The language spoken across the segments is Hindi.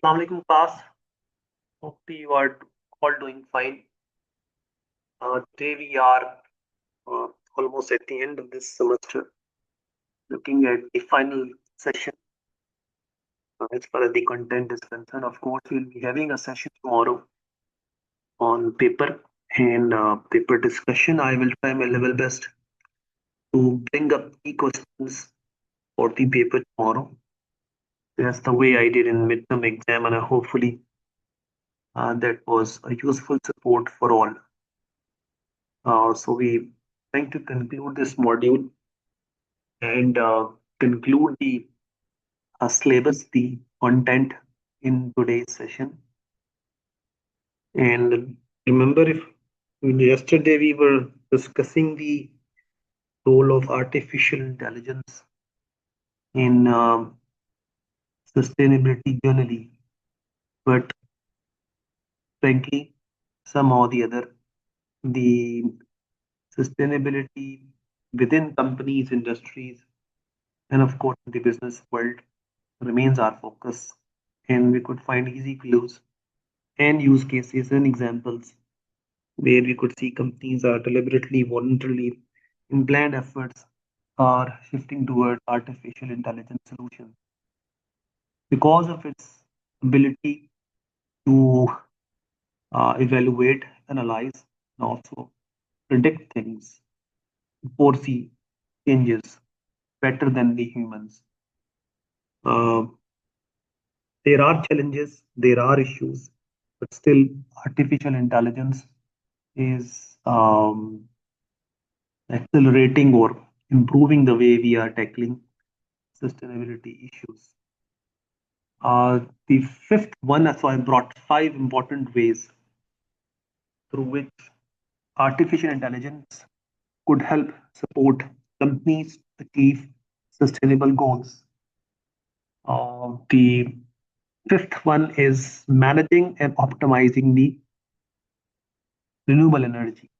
Assalamu alaikum class. Hope you are all doing fine. Today we are uh, almost at the end of this semester, looking at the final session as far as the content is concerned. Of course, we'll be having a session tomorrow on paper and paper discussion. I will try my level best to bring up key questions for the paper tomorrow. That's the way I did in midterm exam, and hopefully that was a useful support for all. So we trying to conclude this module and conclude the syllabus, the content in today's session. And remember, if yesterday we were discussing the role of artificial intelligence in sustainability generally, but frankly, somehow or the other, the sustainability within companies, industries, and of course, the business world remains our focus. And we could find easy clues and use cases and examples where we could see companies are deliberately, voluntarily, in planned efforts are shifting towards artificial intelligence solutions because of its ability to evaluate, analyze, and also predict things, foresee changes better than the humans. Uh, there are challenges, there are issues, but still, artificial intelligence is accelerating or improving the way we are tackling sustainability issues. The fifth one, so I brought five important ways through which artificial intelligence could help support companies achieve sustainable goals. The fifth one is managing and optimizing the renewable energy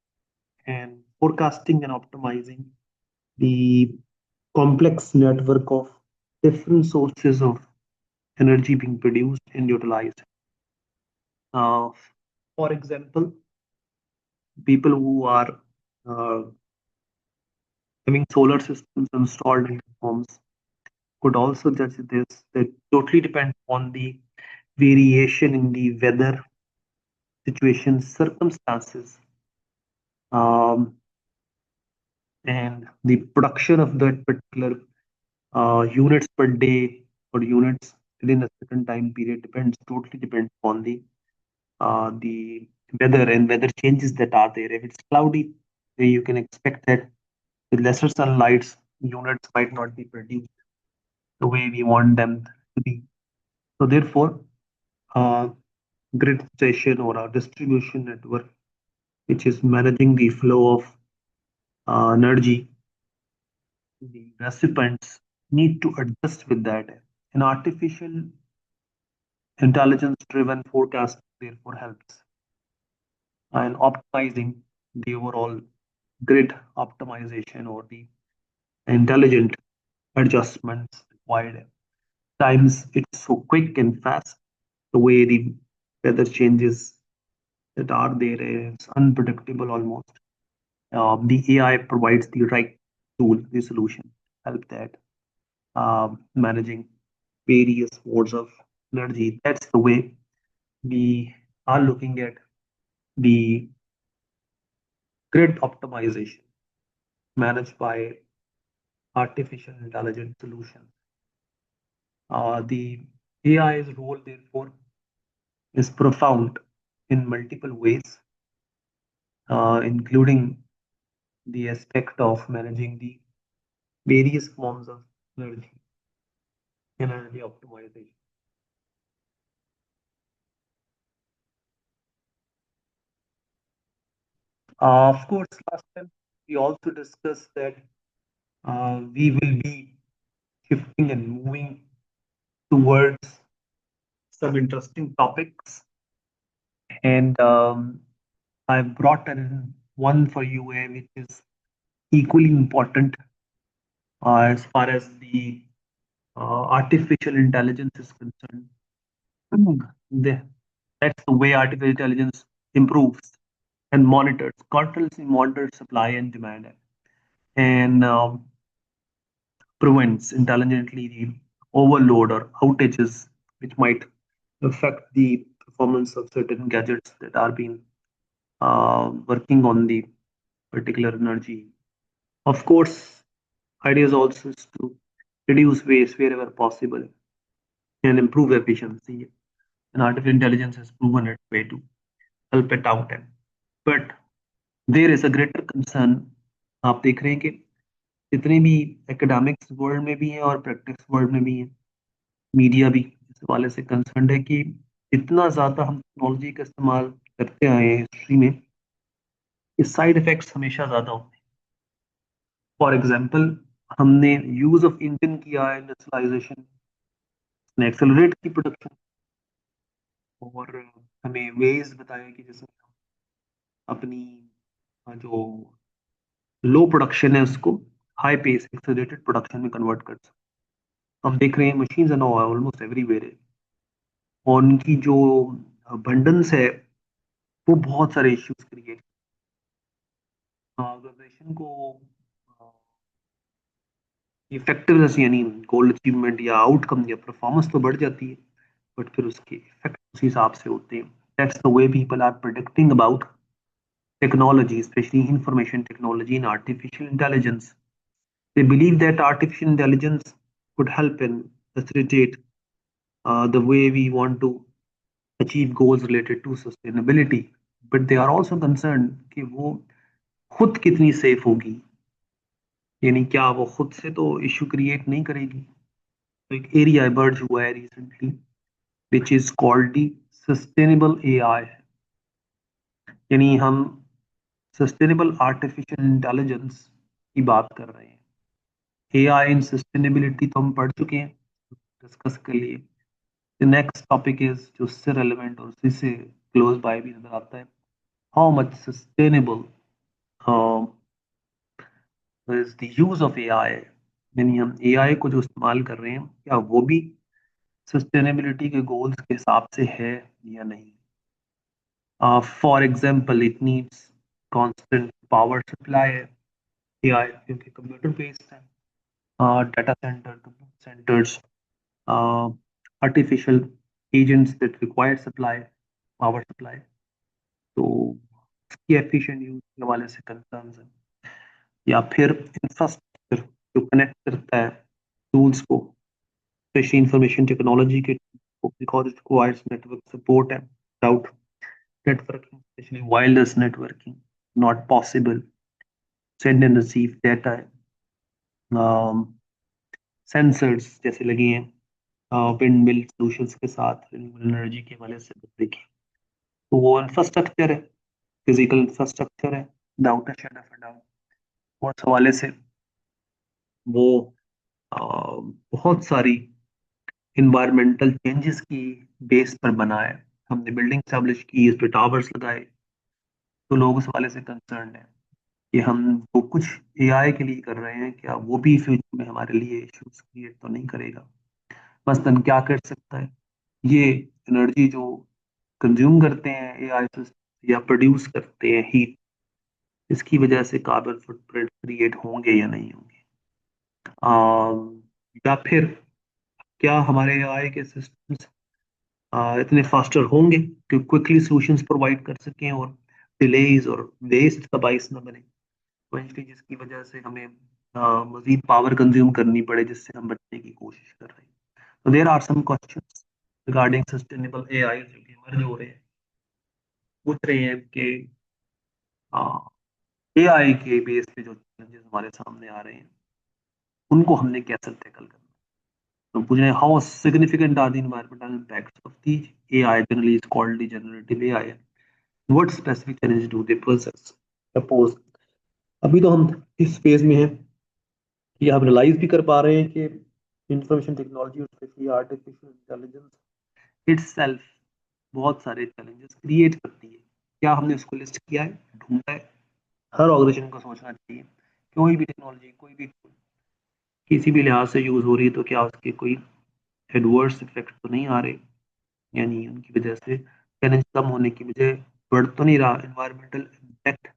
and forecasting and optimizing the complex network of different sources of energy being produced and utilized. Uh, for example, people who are uh, having solar systems installed in homes could also judge this. That totally depends on the variation in the weather situation, circumstances, um, and the production of that particular units per day or units within a certain time period totally depends on the weather and weather changes that are there. If it's cloudy, then you can expect that with lesser sunlight, units might not be produced the way we want them to be. So therefore, a grid station or a distribution network, which is managing the flow of energy, the recipients need to adjust with that. An artificial intelligence-driven forecast therefore helps in optimizing the overall grid optimization or the intelligent adjustments required. Times it's so quick and fast, the way the weather changes that are there is unpredictable almost. The AI provides the right tool, the solution, help that managing various modes of energy. That's the way we are looking at the grid optimization managed by artificial intelligence solutions. The AI's role, therefore, is profound in multiple ways, including the aspect of managing the various forms of energy and energy optimization. Of course, last time we also discussed that we will be shifting and moving towards some interesting topics, and I've brought in one for you, which is equally important as far as the artificial intelligence is concerned. That's the way artificial intelligence improves and constantly monitors supply and demand, and prevents intelligently the overload or outages which might affect the performance of certain gadgets that are being working on the particular energy. Of course, idea is also is to reduce waste wherever possible and improve efficiency. And artificial intelligence has proven its way to help it out. But there is a greater concern. आप देख रहे हैं कि जितने भी एकेडमिक्स वर्ल्ड में भी हैं और प्रैक्टिस वर्ल्ड में भी हैं, मीडिया भी इस हवाले से कंसर्न है कि इतना ज़्यादा हम टेक्नोलॉजी का इस्तेमाल करते आए हैं हिस्ट्री में, इस साइड इफेक्ट्स हमेशा ज़्यादा होते हैं। फॉर एग्जांपल, हमने यूज ऑफ इंजन किया है, इंडस्ट्रियलाइजेशन ने एक्सेलरेट की प्रोडक्शन, और हमें वेज बताया कि जैसे अपनी जो लो प्रोडक्शन है उसको हाई पेस एक्सेलरेटेड प्रोडक्शन में कन्वर्ट कर सकते। हम देख रहे हैं मशीन्स एंड ऑलमोस्ट एवरीवेयर है, और उनकी जो अबंडेंस है वो बहुत सारे इश्यूज क्रिएट ऑर्गेनाइजेशन को इफेक्टिवनेस यानी गोल अचीवमेंट या आउटकम या परफॉर्मेंस तो बढ़ जाती है, बट फिर उसके इफेक्ट उस हिसाब से होते हैं। That's the way people are predicting about technology, especially information technology and artificial intelligence. They believe that artificial intelligence could help in facilitate the way we want to achieve goals related to sustainability. But they are also concerned कि वो खुद कितनी सेफ होगी, यानी क्या वो खुद से तो इशू क्रिएट नहीं करेगी। तो एक एरिया इमर्ज हुआ है recently which is called the sustainable AI, यानी हम सस्टेनेबल आर्टिफिशियल इंटेलिजेंस की बात कर रहे हैं। एआई इन सस्टेनेबिलिटी तो हम पढ़ चुके हैं, डिस्कस के लिए। द नेक्स्ट टॉपिक इज जो उससे रेलेवेंट और उसी से क्लोज बाय भी नजर आता है, how much sustainable is the use of AI, यानी हम एआई को जो इस्तेमाल कर रहे हैं क्या वो भी सस्टेनेबिलिटी के गोल्स के हिसाब से है या नहीं। For example, it needs constant power supply है एआई, क्योंकि कंप्यूटर बेस्ड है, data centers, uh, artificial agents that require supply, power supply. तो इसकी एफिशिएंट यूज के हवाले से कंसर्न्स हैं। या फिर इंफ्रास्ट्रक्चर जो कनेक्ट करता है टूल्स को, स्पेशली इंफॉर्मेशन टेक्नोलॉजी के, because it requires network support है। Without networking, specially wireless networking, not possible. Send and receive data है, सेंसर्स जैसे लगे हैं विंड मिल सोल्यूशंस के साथ रिन्यूएबल एनर्जी के हवाले से देखें, तो वो इंफ्रास्ट्रक्चर है, फिजिकल इंफ्रास्ट्रक्चर है, without a shadow of a doubt. और उस हवाले से वो बहुत सारी इन्वायरमेंटल चेंजेस की बेस पर बना है। हमने बिल्डिंग स्टैब्लिश की, इस पे टावर्स लगाए, तो लोग उस हवाले से कंसर्न है कि हम वो कुछ एआई के लिए कर रहे हैं, क्या वो भी फ्यूचर में हमारे लिए इश्यूज क्रिएट तो नहीं करेगा। मसलन क्या कर सकता है, ये एनर्जी जो कंज्यूम करते हैं एआई सिस्टम या प्रोड्यूस करते हैं हीट, इसकी वजह से कार्बन फुटप्रिंट क्रिएट होंगे या नहीं होंगे। या फिर क्या हमारे एआई के सिस्टम्स इतने फास्टर होंगे कि क्विकली सॉल्यूशंस प्रोवाइड कर सकें और डिलेज और वेस्ट का बाइस ना बने, जिसकी वजह से हमें मजीद पावर कंज्यूम करनी पड़े जिससे हम बचने की कोशिश कर रहे हैं। तो there are some questions regarding sustainable AI जो कि इमर्ज हो रहे हैं, पूछ रहे हैं कि एआई के बेस पे जो चैलेंजेस हमारे सामने आ रहे हैं उनको हमने कैसे टैकल करना। तो पूछ रहे हैं how significant are the environmental impacts of the AI, generally is called the generative AI, what specific challenge do they poses. Suppose अभी तो हम इस फेज में हैं कि हम रियलाइज भी कर पा रहे हैं कि इंफॉर्मेशन टेक्नोलॉजी और स्पेशली आर्टिफिशियल इंटेलिजेंस इटसेल्फ बहुत सारे चैलेंजेस क्रिएट करती है। क्या हमने उसको लिस्ट किया है, ढूंढा है? हर ऑर्गेनाइजेशन को सोचना चाहिए कोई भी टेक्नोलॉजी, कोई भी किसी भी लिहाज से यूज हो रही है तो क्या उसके कोई एडवर्स इफेक्ट तो नहीं आ रहे, यानी उनकी वजह से चैलेंज कम होने की वजह बढ़ तो नहीं रहा, एनवायरमेंटल इम्पैक्ट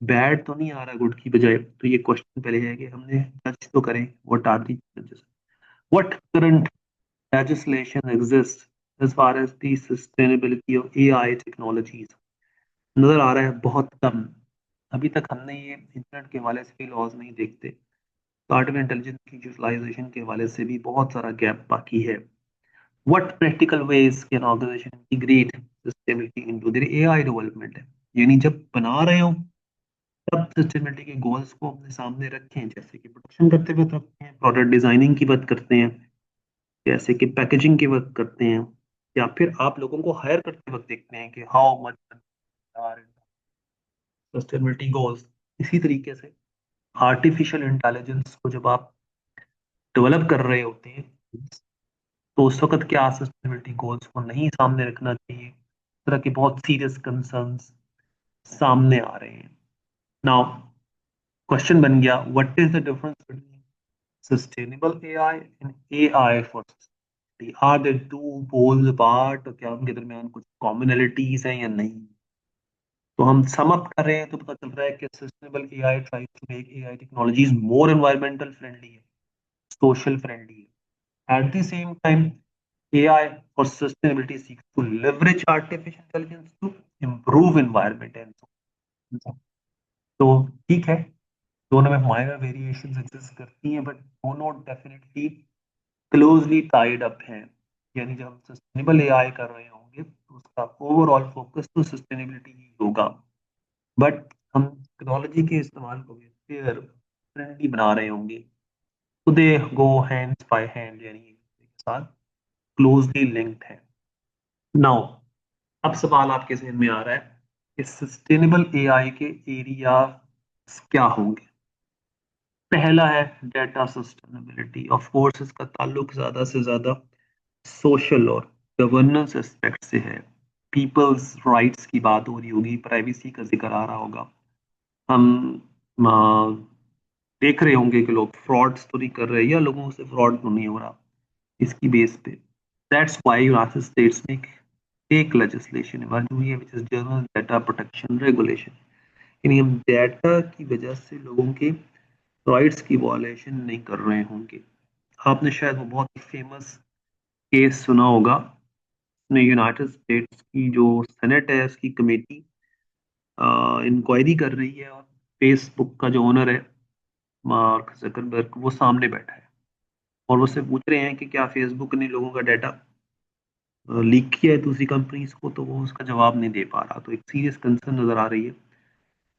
बैड तो नहीं आ रहा गुड की बजाय। तो ये क्वेश्चन पहले है कि हमने जज तो करें what are the challenges, what current legislation exists as far as the sustainability of AI technologies। नजर आ रहा है बहुत कम। अभी तक हमने ये इंटरनेट के हवाले से भी लॉज नहीं देखते, तो आर्टिफिशियल इंटेलिजेंस की यूटिलाइजेशन के हवाले से भी बहुत सारा गैप बाकी है। What practical ways can organisation integrate sustainability into their AI development है, यानी जब बना रहे हो तब सस्टेनेबिलिटी के गोल्स को अपने सामने रखें, जैसे कि प्रोडक्शन करते हुए रखते हैं, प्रोडक्ट डिजाइनिंग की बात करते हैं, जैसे कि पैकेजिंग की बात करते हैं, या फिर आप लोगों को हायर करते वक्त देखते हैं कि how much are sustainability goals. इसी तरीके से आर्टिफिशियल इंटेलिजेंस को जब आप डेवलप कर रहे होते हैं, तो उस वक्त क्या सस्टेनेबिलिटी गोल्स को नहीं सामने रखना चाहिए, इस तरह के बहुत सीरियस कंसर्न्स सामने आ रहे हैं। नाउ क्वेश्चन बन गया, what is the difference between sustainable AI and AI for sustainability, are they two poles apart, क्या उनके दरमियान कुछ कॉमनैलिटीज हैं या नहीं। तो हम सम अप कर रहे हैं तो पता चल रहा है कि sustainable AI tries to make AI technologies more environmental friendly है, सोशल फ्रेंडली है। At the same time AI for sustainability seeks to leverage artificial intelligence to improve environment and so। तो ठीक है, दोनों में माइनर वेरिएशंस एग्जिस्ट करती हैं, बट दोनों डेफिनेटली क्लोजली टाइड अप हैं। यानी जब हम सस्टेनेबल एआई कर रहे होंगे तो उसका ओवरऑल फोकस तो सस्टेनेबिलिटी ही होगा, बट हम टेक्नोलॉजी के इस्तेमाल को भी फेयर फ्रेंडली बना रहे होंगे, तो दे गो हैंड बाय हैंड, यानी एक दूसरे के साथ क्लोजली लिंक्ड है। नाउ अब सवाल आपके जहन में आ रहा है कि सस्टेनेबल एआई के एरिया क्या होंगे। पहला है डेटा सस्टेनेबिलिटी, ऑफ कोर्स इसका ताल्लुक ज्यादा से ज्यादा सोशल और गवर्नेंस एस्पेक्ट से है। पीपल्स राइट्स की बात हो रही होगी, प्राइवेसी का जिक्र आ रहा होगा। हम देख रहे होंगे कि लोग फ्रॉड्स तो नहीं कर रहे, या लोगों से फ्रॉड तो नहीं हो रहा इसकी बेस पे। दैट्स व्हाई यूनाइटेड स्टेट्स में एक लेजिस्लेशन इमर्ज हुई है which is journal data protection regulation, यानी हम डेटा की वजह से लोगों के राइट्स की वॉयलेशन नहीं कर रहे होंगे। आपने शायद वो बहुत ही फेमस केस सुना होगा, ने यूनाइटेड स्टेट्स की जो सेनेट है उसकी कमेटी इंक्वायरी कर रही है, और फेसबुक का जो ओनर है मार्क जकरबर्ग वो सामने बैठा है, और वो से पूछ रहे हैं कि क्या फेसबुक ने लोगों का डाटा लीक किया है दूसरी कंपनीज को, तो वो उसका जवाब नहीं दे पा रहा। तो एक सीरियस कंसर्न नजर आ रही है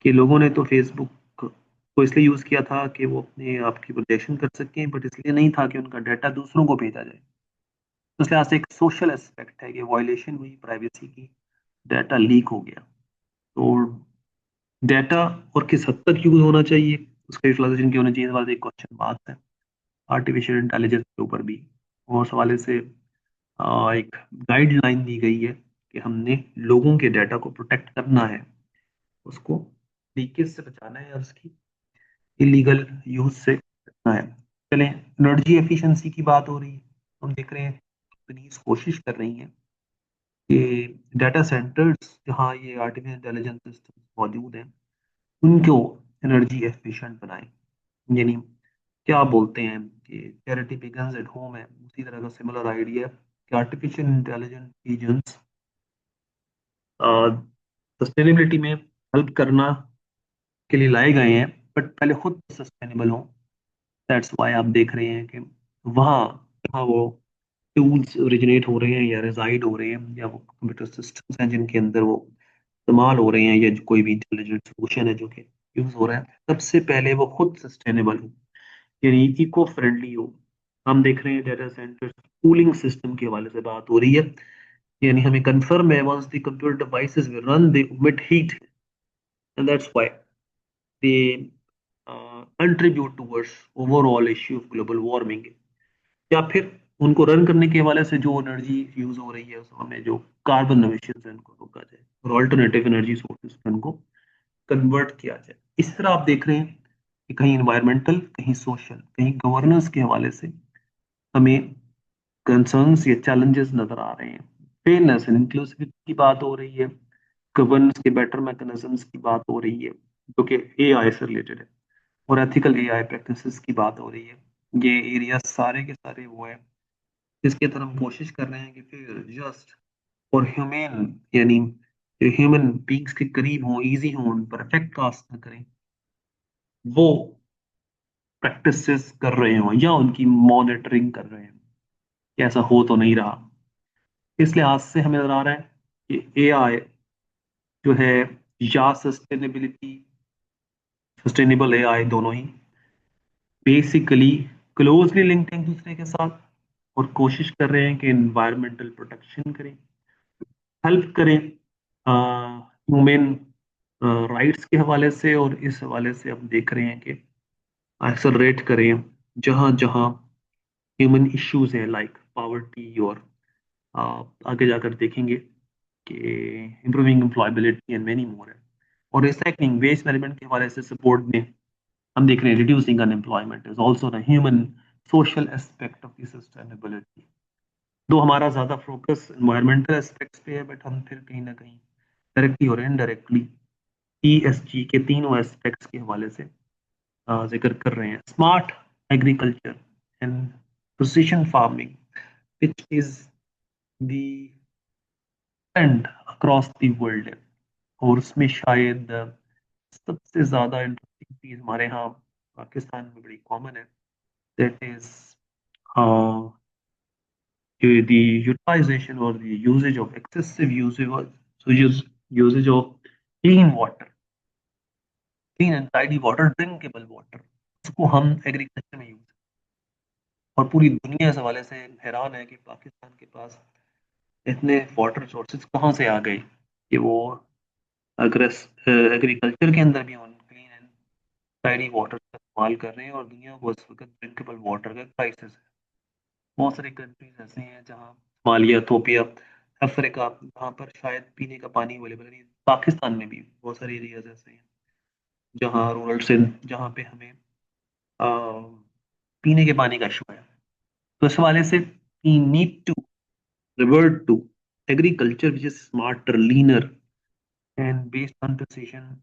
कि लोगों ने तो फेसबुक को इसलिए यूज किया था कि वो अपने आप की प्रोटेक्शन कर सकें, बट इसलिए नहीं था कि उनका डाटा दूसरों को भेजा जाए। तो इस लिहाज से एक सोशल एस्पेक्ट है कि वायलेशन हुई प्राइवेसी की, डाटा लीक हो गया। तो डाटा और किस हद तक यूज होना चाहिए, उसका यूटिलाइजेशन क्या होना चाहिए, इस बारे में एक क्वेश्चन बात है आर्टिफिशियल इंटेलिजेंस के ऊपर भी। और उस हवाले से एक गाइडलाइन दी गई है कि हमने लोगों के डाटा को प्रोटेक्ट करना है, उसको लीकेज से बचाना है और उसकी इलीगल यूज से बचना है। चलें, एनर्जी एफिशिएंसी की बात हो रही है। हम देख रहे हैं कंपनीज कोशिश कर रही हैं कि डाटा सेंटर्स जहाँ ये आर्टिफिशियल इंटेलिजेंस सिस्टम मौजूद हैं उनको एनर्जी एफिशिएंट बनाएं। यानी क्या बोलते हैं कि चैरिटी बिगन्स एट होम है, उसी तरह का सिमिलर आइडिया कि आर्टिफिशियल इंटेलिजेंस एजेंट्स सस्टेनेबिलिटी में हेल्प करना के लिए लाए गए हैं, बट पहले खुद सस्टेनेबल हों। दैट्स वाई आप देख रहे हैं कि वहाँ जहाँ वो टूल्स ओरिजिनेट हो रहे हैं या रिजाइड हो रहे हैं, या वो कंप्यूटर सिस्टम्स हैं जिनके अंदर वो इस्तेमाल हो रहे हैं, या कोई भी इंटेलिजेंट सोल्यूशन है जो कि यूज हो रहा है, सबसे पहले वो खुद सस्टेनेबल हो, यानी इको फ्रेंडली हो। हम देख रहे हैं डाटा सेंटर कूलिंग सिस्टम के हवाले से बात हो रही है, यानी हमें कंफर्म है once the computer devices will run they emit heat, and that's why they contribute towards overall issue of global warming। या फिर उनको रन करने के हवाले से जो एनर्जी यूज हो रही है उसमें हमें जो कार्बन एमिशन है उनको रोका जाए, और ऑल्टरनेटिव एनर्जी सोर्सेज पे उनको कन्वर्ट किया जाए। इस तरह आप देख रहे हैं कि कहीं इन्वायरमेंटल, कहीं सोशल, कहीं गवर्नेंस के हवाले से हमें कंसर्न्स या चैलेंजेस नजर आ रहे हैं। फेयरनेस एंड इंक्लूसिविटी की बात हो रही है, गवर्नेंस के बेटर मैकेनिज्म्स की बात हो रही है जो कि एआई से रिलेटेड है, और एथिकल एआई प्रैक्टिसेस की बात हो रही है। ये एरिया सारे के सारे वो है जिसके तरफ हम कोशिश कर रहे हैं कि फिर जस्ट और ह्यूमन, यानी ह्यूमन बींग्स के करीब हो, इजी हो, उन पर इफेक्ट कास्ट ना करें, वो प्रैक्टिसेस कर रहे हो या उनकी मॉनिटरिंग कर रहे हैं कि ऐसा हो तो नहीं रहा। इस लिहाज से हमें नजर आ रहा है कि एआई जो है, या सस्टेनेबल एआई दोनों ही बेसिकली क्लोजली लिंक्ड हैं एक दूसरे के साथ, और कोशिश कर रहे हैं कि एनवायरमेंटल प्रोटेक्शन करें, हेल्प करें ह्यूमन राइट्स के हवाले से, और इस हवाले से हम देख रहे हैं कि एक्सलरेट करें जहां जहां ह्यूमन इश्यूज हैं लाइक पावर्टी, और आगे जाकर देखेंगे कि improving employability and many more है। और रिसाइकलिंग वेस्ट मैनेजमेंट के हवाले से सपोर्ट में हम देख रहे हैं reducing unemployment is also the human social aspect of the sustainability. दो हमारा ज्यादा फोकस एनवायरमेंटल एस्पेक्ट्स पे है, बट हम फिर कहीं ना कहीं डायरेक्टली और इनडायरेक्टली ईएसजी के तीनों एस्पेक्ट्स के हवाले से जिक्र कर रहे हैं। Smart agriculture and precision farming which is the trend across the world है, और उसमें शायद सबसे ज्यादा इंटरेस्टिंग चीज हमारे यहाँ पाकिस्तान में बड़ी कॉमन है, that is the utilization or the usage of excessive usage of clean water, clean and tidy water, drinkable water, उसको हम एग्रीकल्चर में यूज, और पूरी दुनिया इस हवाले से हैरान है कि पाकिस्तान के पास इतने वाटर सोर्सेज कहाँ से आ गए कि वो अगर एग्रीकल्चर के अंदर भी हम क्लीन एंड टाइडी वाटर का इस्तेमाल कर रहे हैं, और दुनिया को इस वक्त ड्रिंकेबल वाटर का क्राइसिस है। बहुत सारी कंट्रीज ऐसे हैं जहाँ सोमालिया, इथोपिया, अफ्रीका, जहाँ पर शायद पीने का पानी अवेलेबल नहीं। पाकिस्तान में भी बहुत सारे एरियाज ऐसे हैं जहाँ रूरल से, जहाँ पे हमें आ, पीने के पानी का इशू है। तो इस हवाले से we need to revert to agriculture which is smarter, leaner and based on precision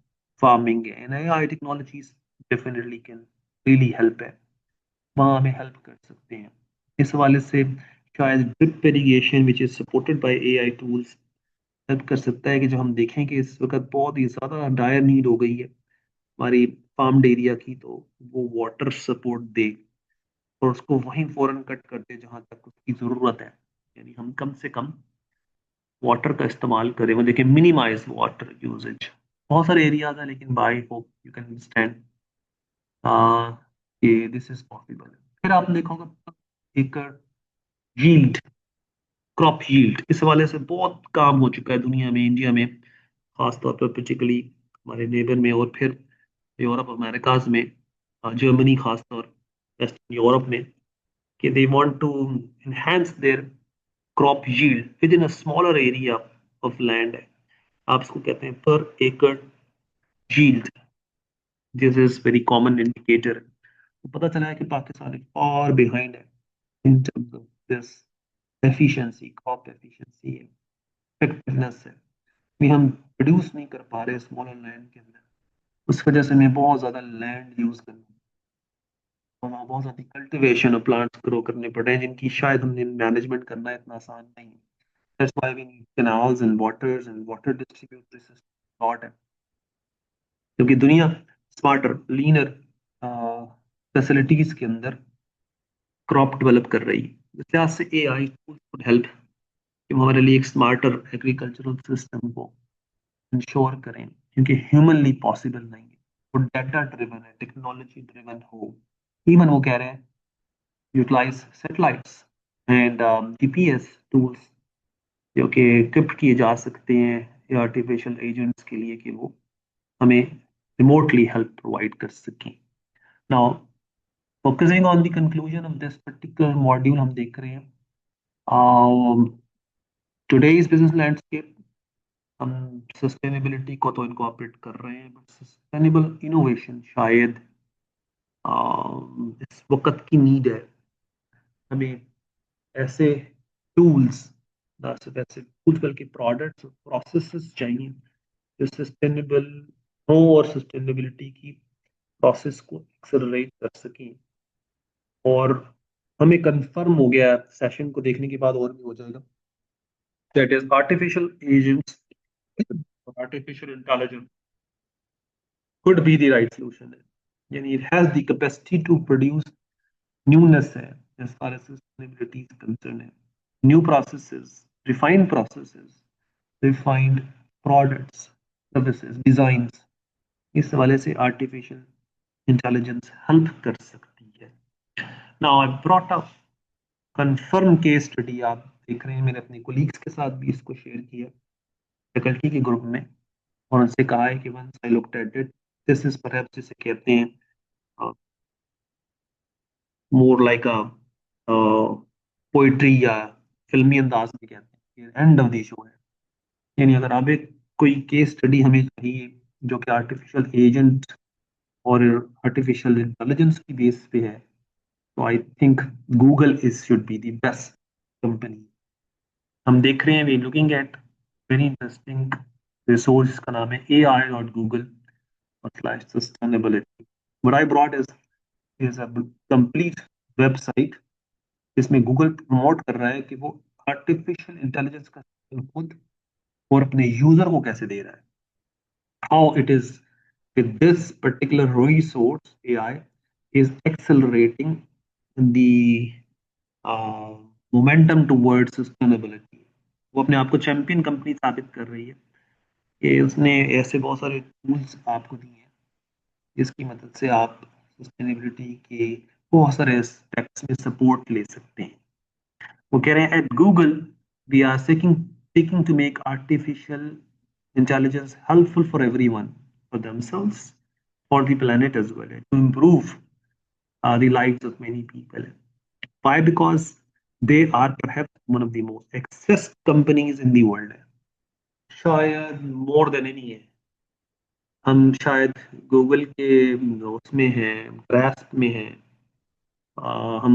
farming, and AI technologies definitely can really help है, वहाँ हमें हेल्प कर सकते हैं। इस हवाले से शायद drip irrigation which is supported by AI tools help कर सकता है कि जो हम देखें कि इस वक्त बहुत ही ज़्यादा डायर नीड हो गई है हमारी फार्म्ड एरिया की, तो वो वाटर सपोर्ट दे और उसको वहीं फौरन कट कर दे जहाँ तक उसकी ज़रूरत है। यानी हम कम से कम वाटर का इस्तेमाल करें, वो देखें मिनिमाइज वाटर यूजेज। बहुत सारे एरियाज हैं, लेकिन by hope you can understand कि दिस इज पॉसिबल। फिर आपने देखा होगा एक यील्ड, क्रॉप यील्ड, इस हवाले से बहुत काम हो चुका है दुनिया में, इंडिया में खासतौर पर, पर्टिकुलरली हमारे नेबर में, और फिर यूरोप अमेरिकाज में, जर्मनी खासतौर, वेस्टर्न यूरोप में, कि they want to enhance their crop yield within a smaller area of land। आप इसको कहते हैं पर एकड़ yield। This is very common indicator. तो पता चला है कि पाकिस्तान फॉर बिहाइंड है in terms of this efficiency, crop efficiency, effectiveness है भी हम प्रोड्यूस नहीं कर पा रहे स्मॉलर लैंड के अंदर। उस वजह से हमें बहुत ज्यादा लैंड यूज करना, और वहाँ बहुत ज्यादा कल्टीवेशन और प्लांट्स ग्रो करने पड़े हैं जिनकी शायद हमने मैनेजमेंट करना इतना आसान नहीं है। That's why we need canals and waters and water distributary system lot है, क्योंकि दुनिया स्मार्टर, लीनर फैसिलिटीज के अंदर क्रॉप डेवलप कर रही है। इस लिहाज से एआई वुड हेल्प कि वो हमारे लिए एक स्मार्टर एग्रीकल्चरल सिस्टम को इंश्योर करें, क्योंकि ह्यूमनली पॉसिबल नहीं है। वो डाटा ड्रिवन है, टेक्नोलॉजी ड्रिवन हो। इवन वो कह रहे हैं utilise satellites and GPS tools जो कि इक्विप किए जा सकते हैं आर्टिफिशियल एजेंट्स के लिए कि वो हमें रिमोटली हेल्प प्रोवाइड कर सकें। Now focusing on the conclusion of this particular module, हम देख रहे हैं टुडेज बिजनेस लैंडस्केप। हम सस्टेनेबिलिटी को तो इनकॉर्पोरेट कर रहे हैं, बट सस्टेनेबल इनोवेशन शायद इस वक्त की नीड है। हमें ऐसे टूल्स ना सिर्फ ऐसे फूड बल्कि प्रोडक्ट्स प्रोसेसेस चाहिए जो सस्टेनेबल हो और सस्टेनेबिलिटी की प्रोसेस को एक्सेलरेट कर सकें। और हमें कंफर्म हो गया सेशन को देखने के बाद और भी हो जाएगा, that is artificial agents, artificial intelligence could be the right solution. Yani it has the capacity to produce newness hai, as far as sustainability is concerned. Hai. New processes, refined products, services, designs. इस हवाले से artificial intelligence help कर सकती है. Now I brought up confirm case study. आप देख रहे हैं मैंने अपने colleagues के साथ भी इसको शेयर किया फैकल्टी के ग्रुप में और उनसे कहा है कि once I looked at it, this is perhaps जिसे कहते हैं मोर लाइक अ पोइट्री या फिल्मी अंदाज में कहते हैं एंड ऑफ द शो है। यानी अगर आप एक कोई केस स्टडी हमें चाहिए जो कि आर्टिफिशियल एजेंट और आर्टिफिशियल इंटेलिजेंस की बेस पे है, तो I think Google is should be the best company. हम देख रहे हैं we looking at very interesting resource का नाम है AI.google और slash sustainability. What I brought is a complete website जिसमें गूगल प्रमोट कर रहा है कि वो आर्टिफिशियल इंटेलिजेंस का खुद और अपने यूजर को कैसे दे रहा है, how it is with this particular resource AI is accelerating the uh, momentum towards sustainability। वो अपने आप को चैंपियन कंपनी साबित कर रही है कि उसने ऐसे बहुत सारे टूल्स आपको दिए हैं जिसकी मदद से आप सस्टेनेबिलिटी के बहुत सारे एस्पेक्ट्स में सपोर्ट ले सकते हैं। वो कह रहे हैं at Google we are seeking to make artificial intelligence helpful for everyone, for themselves, for the planet as well, to improve the lives of many people. Why? Because they are perhaps one of the most accessed companies in the world. शायद मोर देन एनी है। हम शायद गूगल के उसमें हैं, ग्रास्प में हैं। हम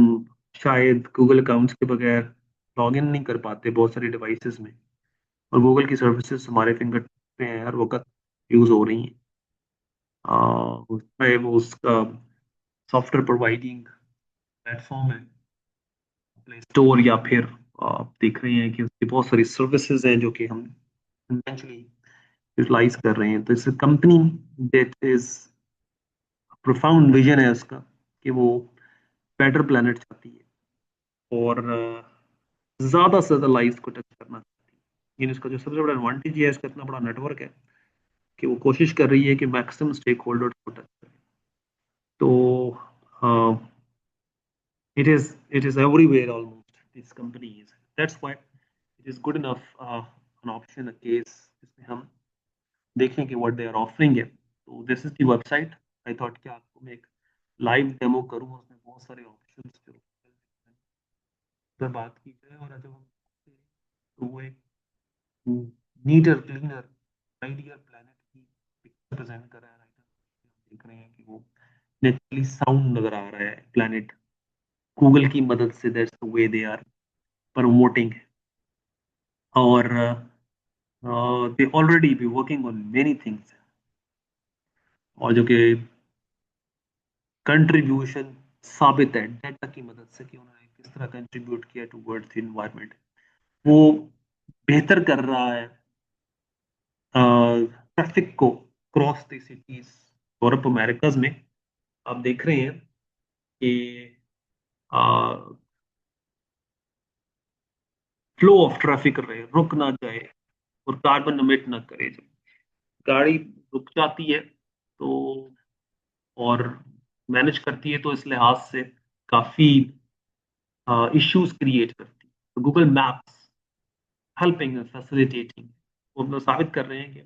शायद गूगल अकाउंट्स के बगैर लॉग इन नहीं कर पाते बहुत सारी डिवाइसेस में, और गूगल की सर्विसेज हमारे फिंगर पे हैं, हर वक्त यूज हो रही हैं। चाहे वो उसका सॉफ्टवेयर प्रोवाइडिंग प्लेटफॉर्म है प्ले स्टोर, या फिर आप देख रहे हैं कि उसकी बहुत सारी सर्विसेज हैं जो कि हम इवेंचुअली यूटिलाइज कर रहे हैं। तो इस company that is profound vision है उसका कि वो बेटर प्लेनेट चाहती है और ज्यादा से ज्यादा लाइफ को टच करना चाहती है। लेकिन इसका जो सबसे बड़ा एडवांटेज है, इसका इतना बड़ा नेटवर्क है कि वो कोशिश कर रही है कि मैक्सिमम स्टेक होल्डर्स को टच करे। तो it is everywhere almost, this company is, that's why it is good enough an option, a case जिसमें हम देखें कि what they are offering है। तो this is the website। I thought कि आपको मैं एक लाइव डेमो करूँ, उसमें बहुत सारे ऑप्शंस जो पर बात की जाए, और जब हम तो वो एक नीटर क्लीनर आइडियल प्लेनेट की पिक्चर प्रेजेंट कर रहा है। देख रहे हैं कि वो नेचुरली साउंड नजर आ रहा है प्लेनेट गूगल की मदद से, that's the way they are promoting. और they already be working on many things, और जो कि कंट्रीब्यूशन साबित है डेटा की मदद से कि उन्होंने किस तरह कंट्रीब्यूट किया टुवर्ड्स एनवायरनमेंट। वो बेहतर कर रहा है ट्रैफिक को cross the cities Europe Americas में। आप देख रहे हैं कि फ्लो ऑफ ट्रैफिक रहे, रुक ना जाए और कार्बन एमिट ना करे। जब गाड़ी रुक जाती है तो और मैनेज करती है तो इस लिहाज से काफी इश्यूज क्रिएट करती है। तो गूगल मैप्स हेल्पिंग फैसिलिटेटिंग, वो अपना साबित कर रहे हैं कि।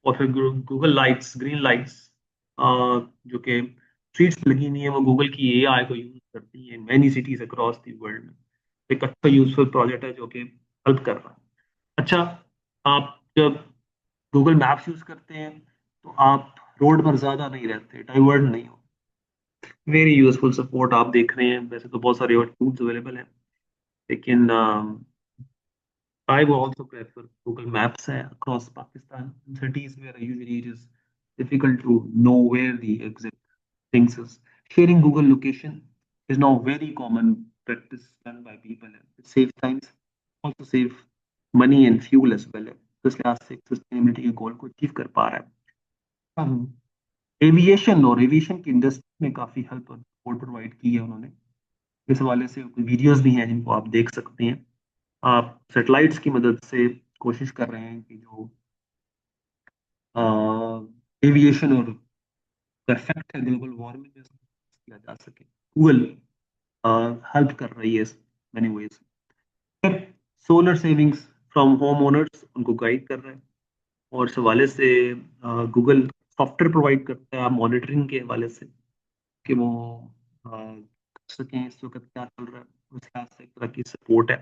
और फिर गूगल लाइट्स, ग्रीन लाइट्स जो कि स्ट्रीट्स लगी हुई है, वो गूगल की AI को यूज करती है many cities across the world में। एक अच्छा यूजफुल प्रोजेक्ट है जो कि हेल्प कर रहा है। अच्छा, आप जब गूगल मैप्स यूज करते हैं तो आप रोड पर ज्यादा नहीं रहते, डाइवर्ट नहीं हो। वेरी यूजफुल सपोर्ट आप देख रहे हैं। वैसे तो बहुत सारे और टूल्स अवेलेबल हैं, लेकिन I will also prefer Google Maps across Pakistan in cities where usually it is difficult to know where the exact things is. Sharing Google location is now very common practice done by people. It saves time, also save money and fuel as well. तो इस लिहाज से सस्टेनेबिलिटी के गोल को अचीव कर पा रहा है। हम एविएशन की इंडस्ट्री में काफी हेल्प और सपोर्ट प्रोवाइड की है उन्होंने। इस हवाले से कुछ वीडियोस भी हैं जिनको आप देख सकते हैं। आप सैटेलाइट्स की मदद से कोशिश कर रहे हैं कि जो एविएशन और इफेक्ट है ग्लोबल वार्मिंग में किया जा सके। गूगल हेल्प कर रही है मेनी वेज। फिर solar savings from home owners उनको गाइड कर रहे हैं, और इस हवाले से गूगल सॉफ्टवेयर प्रोवाइड करता है मॉनिटरिंग के हवाले से कि वो कर सकें इस वक्त क्या चल रहा है। उस लिहाज से एक तरह की सपोर्ट है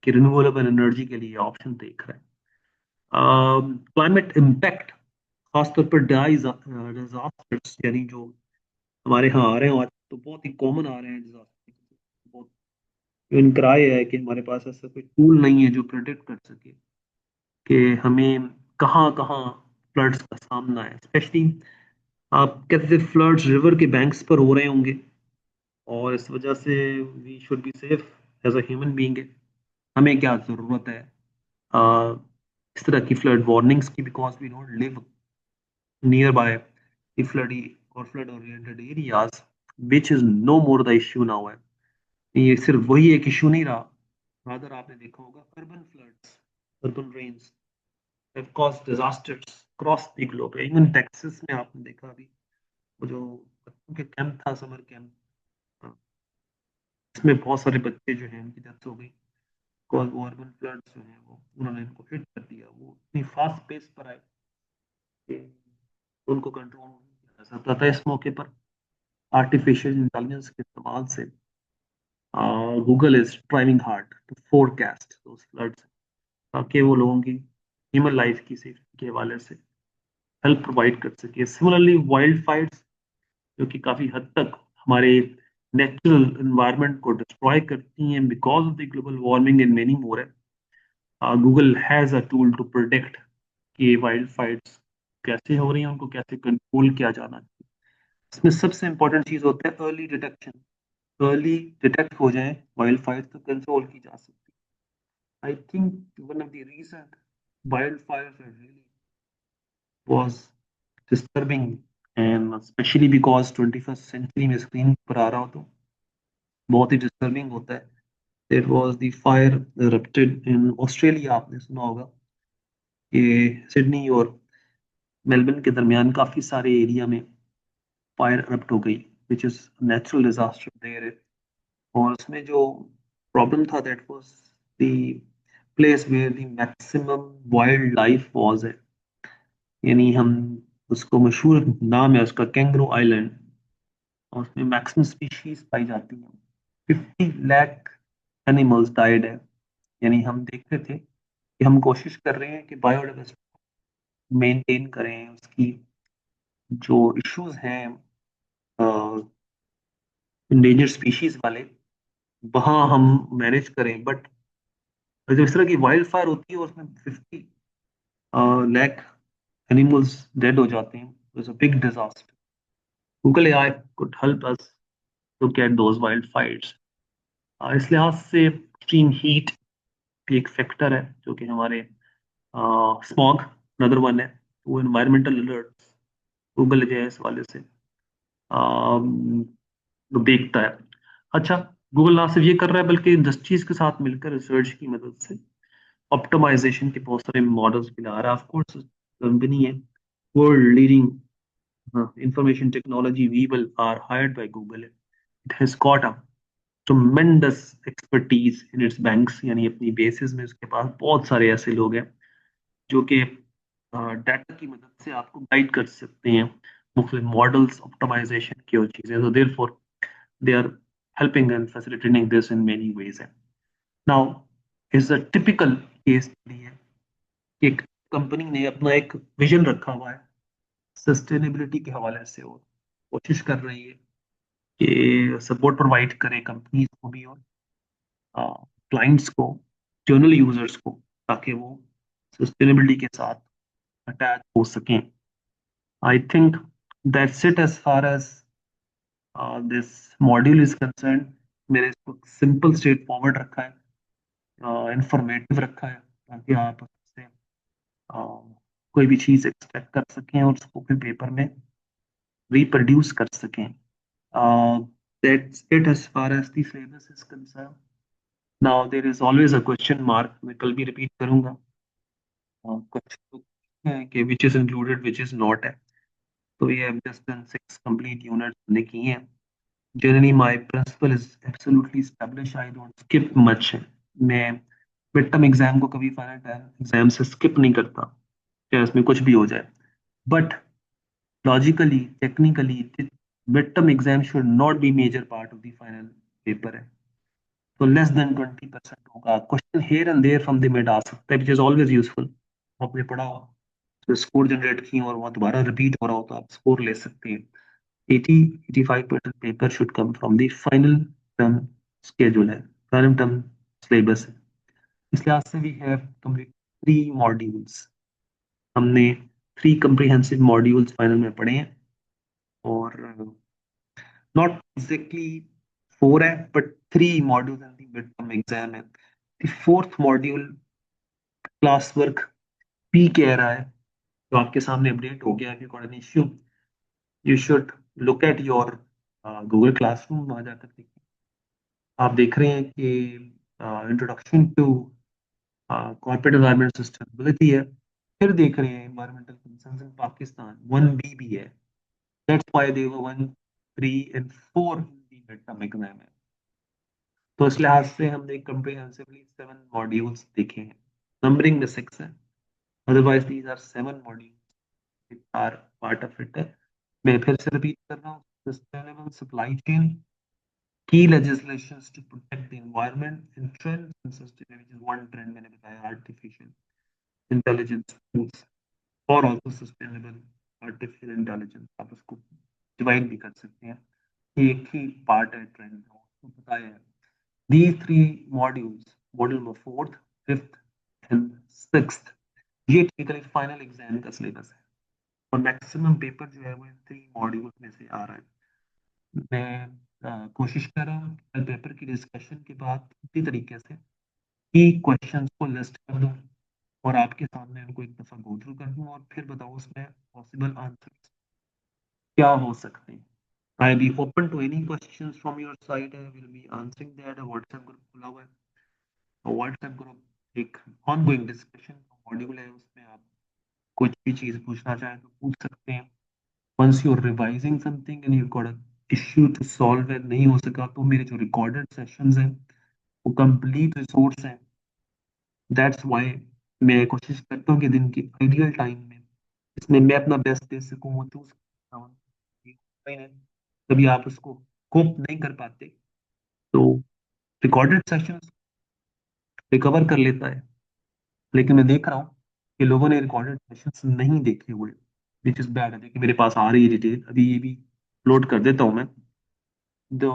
कि रिन्यूएबल एनर्जी के लिए ऑप्शन देख रहे हैं। क्लाइमेट इम्पैक्ट खासतौर पर डिजास्टर्स यानी जो हमारे यहाँ आ रहे हैं आज तो बहुत ही कॉमन आ रहे हैं डिजास्टर। बहुत इवन कराए है कि हमारे पास ऐसा कोई टूल नहीं है जो प्रिडिक्ट कर सके कि हमें कहाँ कहाँ फ्लड्स का सामना है। स्पेशली आप कहते थे फ्लड्स रिवर के बैंक्स पर हो रहे होंगे, और इस वजह से we should be safe as a human being. हमें क्या जरूरत है आ, इस तरह की फ्लड वार्निंग्स की, because we don't live near by flood और flood oriented areas, which is no more the issue now है। ये सिर्फ वही एक इशू नहीं रहा, रादर आपने देखा होगा urban floods, urban rains have caused disasters across the globe। Even Texas में आपने देखा अभी वो जो बच्चों के कैंप था, समर कैंप, इसमें बहुत सारे बच्चे जो हैं उनकी डेथ हो गई बिकॉज वो अर्बन फ्लड्स जो हैं वो उन्होंने इनको हिट कर दिया। वो इतनी फास्ट पेस पर आए कि उनको कंट्रोल नहीं किया जा सकता था। इस मौके पर आर्टिफिशियल इंटेलिजेंस के इस्तेमाल से Google is striving hard to forecast those floods, ताकि वो लोगों की ह्यूमन लाइफ की सेफ्टी के हवाले से हेल्प प्रोवाइड कर सके। सिमिलरली वाइल्ड फायर्स जो कि काफी हद तक हमारे नेचुरल एनवायरनमेंट को डिस्ट्रॉय करती हैं because of the global warming and many more है। Google has a tool to protect कि वाइल्ड फायर्स कैसे हो रही हैं, उनको कैसे कंट्रोल किया जाना चाहिए। इसमें सबसे इंपॉर्टेंट चीज होता है अर्ली डिटेक्शन। अर्ली डिटेक्ट हो जाए वाइल्ड फायर्स तो कंट्रोल की जा सकती है। I think one of the reason wild fires really was disturbing, and especially because 21st century में स्क्रीन पर आ रहा हो तो बहुत ही डिस्टर्बिंग होता है। There was the fire erupted in Australia, आपने सुना होगा कि सिडनी और मेलबर्न के दरमियान काफी सारे एरिया में फायर erupट हो गई, which is natural disaster there. और उसमें जो प्रॉब्लम था that was the place where the maximum wild life was है। यानी हम उसको मशहूर नाम है उसका कैंगरू आइलैंड, और उसमें मैक्सिमम स्पीशीज पाई जाती हैं। 50 लाख एनिमल्स डाइड है। यानी हम देख रहे थे कि हम कोशिश कर रहे हैं कि बायोडाइवर्सिटी मेंटेन करें, उसकी जो इश्यूज हैं इंडेंजर स्पीशीज वाले वहाँ हम मैनेज करें। बट जब इस तरह की वाइल्ड फायर होती है और उसमें 50 लाख एनिमल्स डेड हो जाते हैं, it's a big disaster. Google AI could help us to get those wild fires. इस लिहाज से एक्सट्रीम हीट भी एक फैक्टर है जो कि हमारे स्मॉग अनदर वन है। वो एनवायरमेंटल अलर्ट गूगल जो है इस वाले से अम, देखता है। अच्छा, गूगल ना सिर्फ ये कर रहा है बल्कि इंडस्ट्रीज के साथ मिलकर रिसर्च की मदद से ऑप्टिमाइजेशन के बहुत सारे मॉडल्स भी ला रहा है। ऑफ कोर्स कंपनी है वर्ल्ड लीडिंग इंफॉर्मेशन टेक्नोलॉजी वीबल are hired by Google. It has got a tremendous expertise in its banks, यानी अपनी बेसिस में उसके पास बहुत सारे ऐसे लोग हैं जो कि डाटा की मदद से आपको गाइड कर सकते हैं मुख्तलिफ मॉडल्स ऑप्टिमाइजेशन की और चीज़ें। तो therefore they are helping and facilitating this in many ways है। Now is a typical case study है कि एक कंपनी ने अपना एक विजन रखा हुआ है सस्टेनेबिलिटी के हवाले से, और कोशिश कर रही है कि सपोर्ट प्रोवाइड करे कंपनीज को भी और क्लाइंट्स को, जर्नल यूजर्स को। ताकि वो सस्टेनेबिलिटी के साथ अटैच हो सकें. I think that's it as far as this module is concern. मैंने इसको सिंपल स्ट्रेट फॉरवर्ड रखा है, इंफॉर्मेटिव रखा है, ताकि आप उससे कोई भी चीज एक्सट्रैक्ट कर सकें और उसको फिर पेपर में रिप्रोड्यूस कर सकें. That's it as far as the syllabus is concerned. Now there is always a question mark. मैं कल भी रिपीट करूंगा. कुछ लोग हैं कि which is included, which is not है. So we have just done 6 complete units हमने की हैं. Generally my principle is absolutely established. I don't skip much. मैं मिड टर्म एग्जाम को कभी फाइनल एग्जाम से स्किप नहीं करता, चाहे उसमें कुछ भी हो जाए. But logically technically mid term exam should not be major part of the final paper है. तो लेस देन 20% होगा. Question here and there from the mid आ सकता है, विच इज ऑलवेज यूजफुल. आपने पढ़ा हो तो स्कोर जनरेट की और वहाँ दोबारा रिपीट हो रहा हो तो आप स्कोर ले सकते हैं. 80-85% paper should come from the final term schedule है, फाइनल टर्म सिलेबस है. इस लिहाज से वी हैव कंप्लीट 3 मॉड्यूल्स. हमने 3 कम्प्रिहेंसिव मॉड्यूल्स फाइनल में पढ़े हैं, और नॉट एग्जैक्टली 4 है, but 3 module in the mid term exam है. फोर्थ मॉड्यूल क्लास वर्क पी कह रहा है, तो आपके सामने अपडेट हो गया. if you got an issue you should look at your Google classroom. वहां जाकर देखिए. आप देख रहे हैं कि introduction to corporate environment sustainability है. फिर देख रहे हैं एनवायरमेंटल कंसर्न्स इन पाकिस्तान 1B भी है. That's why they were 1, 3 and 4 in the mid term exam है. तो इस लिहाज से हमने कंप्रिहेंसिवली 7 मॉड्यूल्स देखे हैं. नंबरिंग में 6 है, otherwise these are 7 modules are part of it. मैं फिर से रिपीट कर रहा हूँ. सस्टेनेबल सप्लाई चेन, की legislations to protect the environment, and trends in sustainability, which is one trend मैंने बताया, artificial intelligence tools, और also sustainable artificial intelligence. आप उसको डिवाइड भी कर सकते हैं, एक ही पार्ट है ट्रेंड का, उसको बताया है. These 3 modules, module number 4th, 5th and 6th, ये टिपिकली फाइनल एग्जाम का सिलेबस है, और मैक्सिमम पेपर जो है वो इन 3 मॉड्यूल में से आ रहा है. मैं कोशिश कर रहा हूँ कल पेपर की डिस्कशन के बाद इसी तरीके से कि क्वेश्चंस को लिस्ट कर दूं और आपके सामने उनको एक दफा गो थ्रू कर दूं, और फिर बताऊं उसमें पॉसिबल आंसर्स क्या हो सकते हैं. I be open to any questions from your side. I will be answering that. WhatsApp group खुला हुआ है, और व्हाट्सएप ग्रुप एक ऑनगोइंग डिस्कशन मॉड्यूल है, उसमें आप कुछ भी चीज पूछना चाहें तो पूछ सकते हैं. once you're revising something and you've got a issue to solve है, नहीं हो सका, तो मेरे जो रिकॉर्डेड सेशंस हैं वो कंप्लीट रिसोर्स हैं. दैट्स व्हाई मैं कोशिश करता हूँ कि दिन के आइडियल टाइम में इसमें मैं अपना बेस्ट दे सकूँ, वो चूज करता हूँ. कभी आप उसको कोप नहीं कर पाते तो रिकॉर्डेड सेशंस रिकवर कर लेता है. लेकिन मैं देख रहा हूँ कि लोगों ने रिकॉर्डेड सेशंस नहीं देखे हुए, विच इज बैड है. देखिए मेरे पास आ रही है डिटेल, अभी ये भी अपलोड कर देता हूँ मैं. जो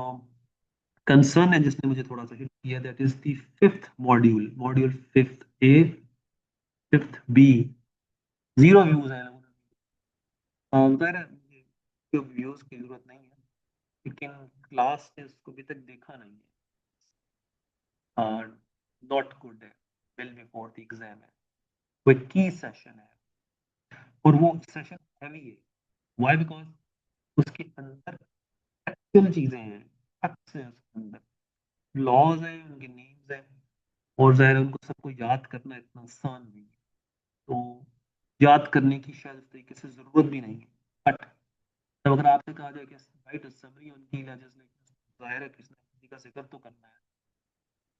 कंसर्न है जिसने मुझे थोड़ा सा हिट किया, that is the 5th module, module 5th A, 5th B. 0 views है लोगों ने. खैर व्यूज की जरूरत नहीं है, लेकिन क्लास ने उसको अभी तक देखा नहीं है. नॉट गुड है. वेल बिफोर द एग्जाम है, वो की सेशन है, और वो सेशन हैवी है. व्हाई? बिकॉज उसके अंदर एक्चुअल चीजें हैं, फैक्ट्स हैं उसके अंदर, लॉज हैं, उनके नेम्स हैं, और जाहिर है उनको सबको याद करना इतना आसान नहीं है. तो याद करने की शायद इस तरीके से जरूरत भी नहीं है. बट जब अगर आपसे कहा जाए कि राइट समरी ऑन की लेजिस्लेशन, जाहिर है किसी ना किसी का जिक्र तो करना है.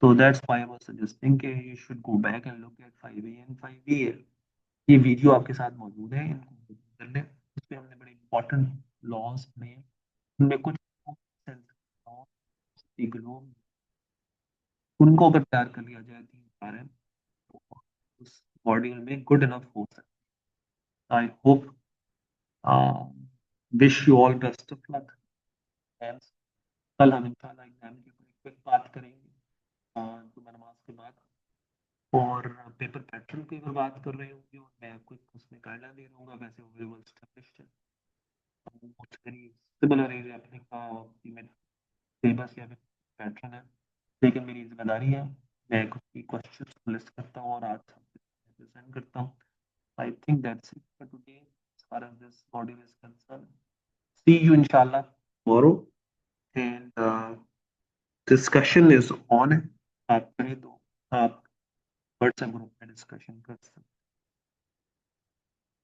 तो that's why I was suggesting कि you should go back and look at 5A and 5B. ये वीडियो आपके साथ मौजूद है, इनको कर लें. इसमें हमने बड़े इंपॉर्टेंट लॉज में उनमें कुछ उनको अगर तैयार कर लिया जाए 3 कारण, तो उस मॉड्यूल में गुड इनफ हो सकता है. I hope, wish you all best of luck. कल हम इंशाल्लाह एग्जाम के ऊपर एक क्विक बात करेंगे, तो नमाज के बाद. और पेपर पैटर्न की अगर बात कर रहे होंगे और मैं आपको उसमें गाइडलाइन दे दूंगा वैसे वो वेल एस्टैब्लिश्ड है सिमिलर रेप्लिका सिलेबस या पैटर्न है, लेकिन मेरी जिम्मेदारी है मैं कुछ क्वेश्चन लिस्ट करता हूँ और आज सेंड करता हूँ. I think that's it for today as far as this module is concerned. See you inshallah tomorrow and discussion is on. आप करें तो आप WhatsApp ग्रुप में डिस्कशन कर सकते